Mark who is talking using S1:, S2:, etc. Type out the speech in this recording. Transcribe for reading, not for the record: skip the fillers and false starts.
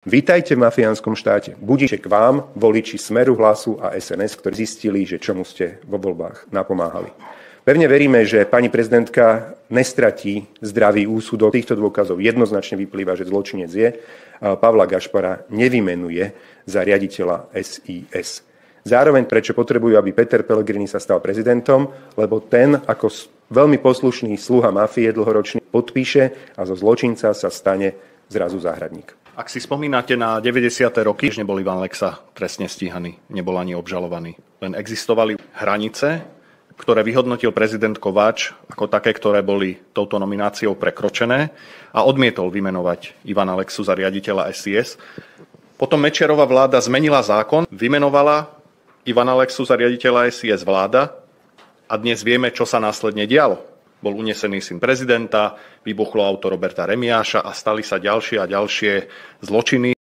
S1: Vítajte v mafiánskom štáte. Budíte k vám, voliči Smeru, Hlasu a SNS, ktorí zistili, že čomu ste vo voľbách napomáhali. Pevne veríme, že pani prezidentka nestratí zdravý úsudok. Týchto dôkazov jednoznačne vyplýva, že zločinec je. Pavla Gašpara nevymenuje za riaditeľa SIS. Zároveň prečo potrebujú, aby Peter Pellegrini sa stal prezidentom, lebo ten ako veľmi poslušný sluha mafie dlhoročný podpíše a zo zločinca sa stane zrazu záhradník.
S2: Ak si spomínate na 90. roky, že nebol Ivan Lexa trestne stíhaný, nebol ani obžalovaný. Len existovali hranice, ktoré vyhodnotil prezident Kováč ako také, ktoré boli touto nomináciou prekročené a odmietol vymenovať Ivana Lexu za riaditeľa SIS. Potom Mečiarova vláda zmenila zákon, vymenovala Ivana Lexu za riaditeľa SIS vláda a dnes vieme, čo sa následne dialo. Bol unesený syn prezidenta, vybuchlo auto Roberta Remiáša a stali sa ďalšie a ďalšie zločiny.